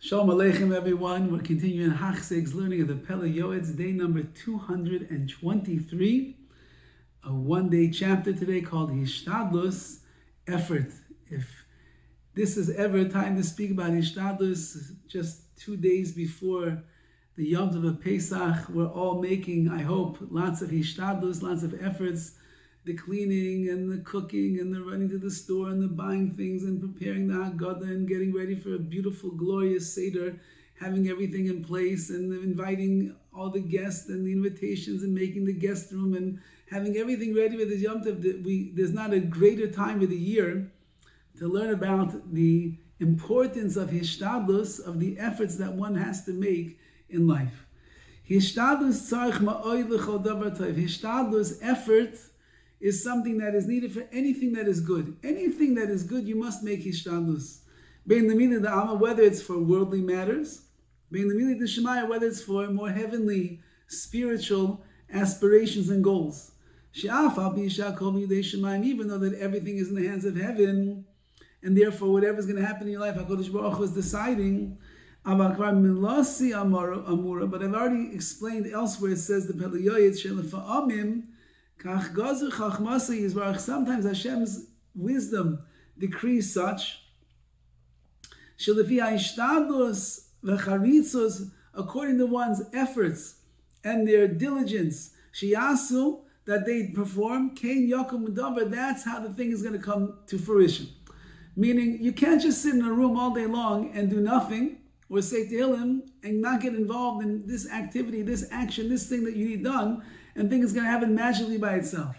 Shalom Aleichem, everyone. We're continuing Hachzeg's learning of the Pele Yoetz, day number 223. A one-day chapter today called Hishtadlus, effort. If this is ever a time to speak about Hishtadlus, just 2 days before the Yom Tov of Pesach, we're all making, I hope, lots of Hishtadlus, lots of efforts. The cleaning and the cooking and the running to the store and the buying things and preparing the Haggadah and getting ready for a beautiful, glorious Seder, having everything in place and inviting all the guests and the invitations and making the guest room and having everything ready for this Yom Tov. There's not a greater time of the year to learn about the importance of Hishtadlus, of the efforts that one has to make in life. Hishtadlus tzarich ma'od l'chol davar tov. Hishtadlus, effort, is something that is needed for anything that is good. Anything that is good, you must make Hishtadlus. Bein l'mili d'alma, whether it's for worldly matters, bein l'mili d'shemaya, whether it's for more heavenly, spiritual aspirations and goals. She'af al pi shakol b'yidei shemayim, even though that everything is in the hands of heaven, and therefore whatever's going to happen in your life, HaKadosh Baruch Hu is deciding. But I've already explained elsewhere, it says the Pele Yoetz shelefa'amim, sometimes Hashem's wisdom decrees such, according to one's efforts and their diligence, that they perform, that's how the thing is going to come to fruition. Meaning, you can't just sit in a room all day long and do nothing, or say Tehillim and not get involved in this activity, this action, this thing that you need done, and think it's going to happen magically by itself.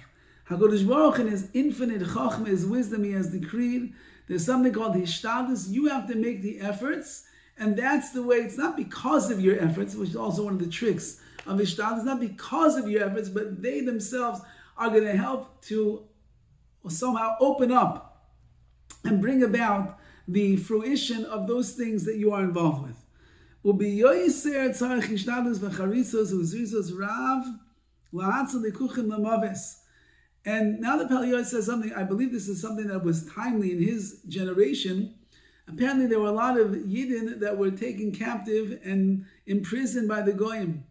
HaKadosh Baruch Hu in His infinite Chachma, His wisdom, He has decreed there's something called Hishtadlus. You have to make the efforts, and that's the way. It's not because of your efforts, which is also one of the tricks of Hishtadlus. It's not because of your efforts, but they themselves are going to help to somehow open up and bring about the fruition of those things that you are involved with. And now the Pele Yoetz says something, I believe this is something that was timely in his generation. Apparently there were a lot of Yidden that were taken captive and imprisoned by the Goyim.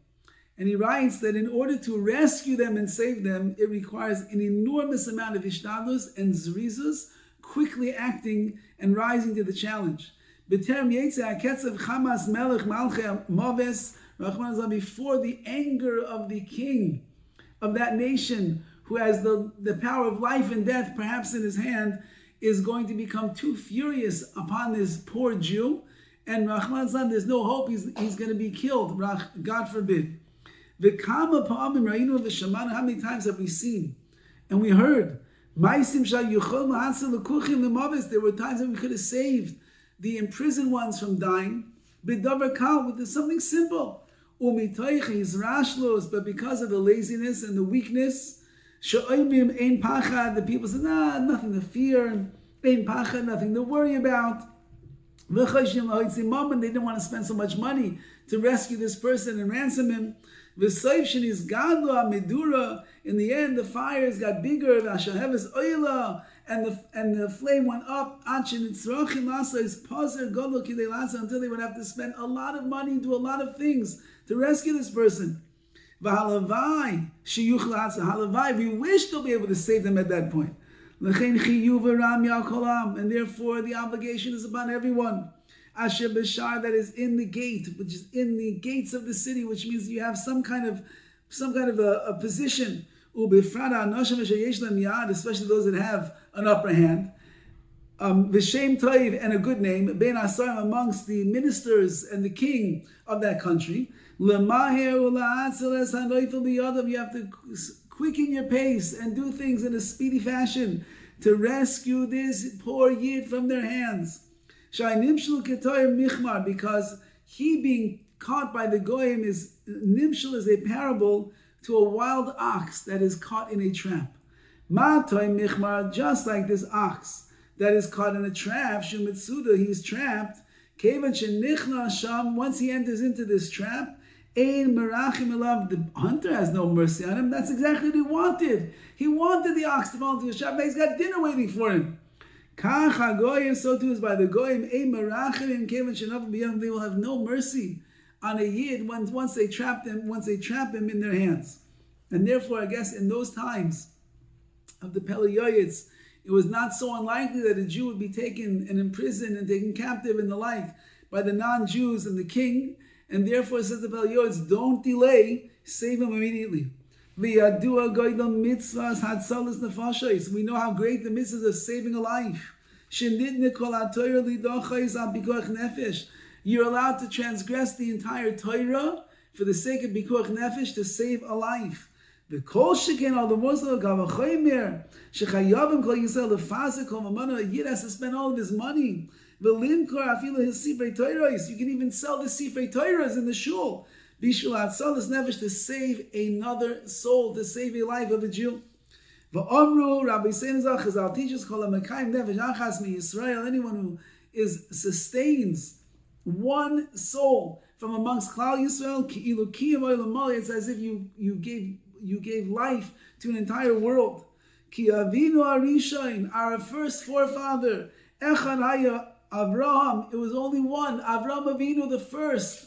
And he writes that in order to rescue them and save them, it requires an enormous amount of Hishtadlus and Zrizus, quickly acting and rising to the challenge. Before the anger of the king of that nation, who has the power of life and death perhaps in his hand, is going to become too furious upon this poor Jew, and Rahman Zan, there's no hope, he's going to be killed, God forbid. How many times have we seen and we heard? There were times that we could have saved the imprisoned ones from dying, with something simple. But because of the laziness and the weakness, the people said, nothing to fear, nothing to worry about. They didn't want to spend so much money to rescue this person and ransom him. In the end, the fires got bigger, and the flame went up until they would have to spend a lot of money, do a lot of things to rescue this person. We wish to be able to save them at that point. And therefore the obligation is upon everyone. Asher Bashar, that is in the gate, which is in the gates of the city, which means you have some kind of a position. Especially those that have an upper hand. V'shem toiv, and a good name, ben asar, amongst the ministers and the king of that country. You have to quicken your pace and do things in a speedy fashion to rescue this poor Yid from their hands. Because he being caught by the Goyim is nimshal, is a parable to a wild ox that is caught in a trap. Just like this ox that is caught in a trap, he is trapped. Once he enters into this trap, the hunter has no mercy on him. That's exactly what he wanted. He wanted the ox to fall into the trap. He's got dinner waiting for him. Kach hagoyim, so too is by the goyim. Ein merachim kevan shenavu b'yam. They will have no mercy on a yid once they trap him in their hands. And therefore, I guess in those times of the Pele Yoetz, it was not so unlikely that a Jew would be taken and imprisoned and taken captive and the like by the non-Jews and the king. And therefore, says the Pele Yoetz, don't delay, save him immediately. We know how great the mitzvahs of saving a life. You're allowed to transgress the entire Torah for the sake of Pikuach Nefesh to save a life. The Kol Sheken, all the Muslim, Gavachoymer, Shechayavim Kol Yisrael, the Fasik, Kol Mamana, a Yid has to spend all of his money. The Limkor, Afilah, his Sifrei Torahs. You can even sell the Sifrei Torahs in the shul. Bishul Atzalas Nefesh, to save another soul, to save a life of a Jew. V'omru, Rabbi Seinazach, Chazal teaches, Kol HaMekayim Nefesh Achas Mi Yisrael, anyone who sustains one soul from amongst Klal Yisrael, it's as if you gave life to an entire world. Ki Avinu Arishain, our first forefather, Echad Haya Avraham, it was only one, Avraham Avinu the first.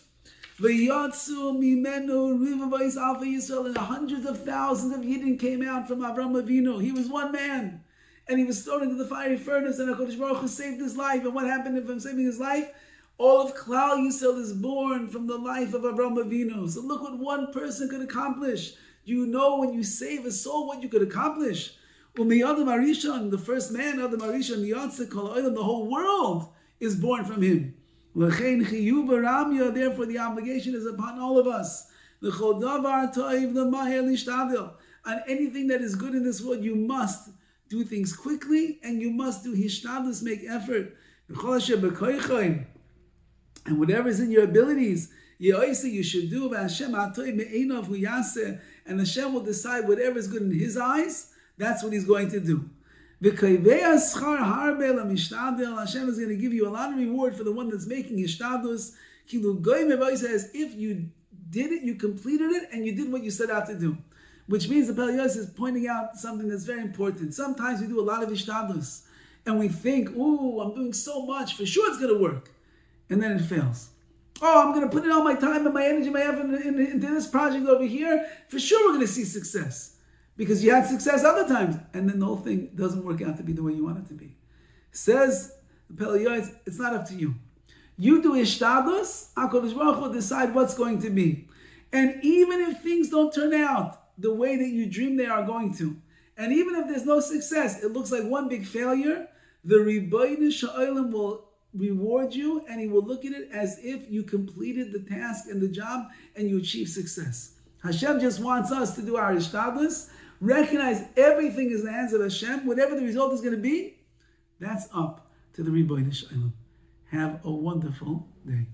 V'yatsu mimenu rivavais alpha Yisrael, and hundreds of thousands of Yidden came out from Avraham Avinu. He was one man, and he was thrown into the fiery furnace, and HaKadosh Baruch Hu saved his life. And what happened from saving his life? All of Klal Yisrael is born from the life of Avraham Avinu. So look what one person could accomplish. You know, when you save a soul, what you could accomplish. Umiyadam Arishon, the first man, Adam Arishon, the whole world is born from him. Therefore, the obligation is upon all of us. On anything that is good in this world, you must do things quickly, and you must do Hishtadlus, make effort. And whatever is in your abilities, you should do. And Hashem will decide whatever is good in His eyes, that's what He's going to do. Hashem is going to give you a lot of reward for the one that's making Hishtadlus. Says, if you did it, you completed it, and you did what you set out to do. Which means the Pele Yoetz is pointing out something that's very important. Sometimes we do a lot of Hishtadlus, and we think, ooh, I'm doing so much, for sure it's going to work. And then it fails. Oh, I'm going to put in all my time and my energy, my effort into this project over here. For sure we're going to see success. Because you had success other times. And then the whole thing doesn't work out to be the way you want it to be. Says the Pele Yoetz, it's not up to you. You do Hishtadlus, HaKadosh Baruch Hu will decide what's going to be. And even if things don't turn out the way that you dream they are going to, and even if there's no success, it looks like one big failure, the Rabbi Sha'olim will reward you, and He will look at it as if you completed the task and the job and you achieved success. Hashem just wants us to do our Hishtadlus, recognize everything is in the hands of Hashem. Whatever the result is going to be, that's up to the Rabbi Sha'olim. Have a wonderful day.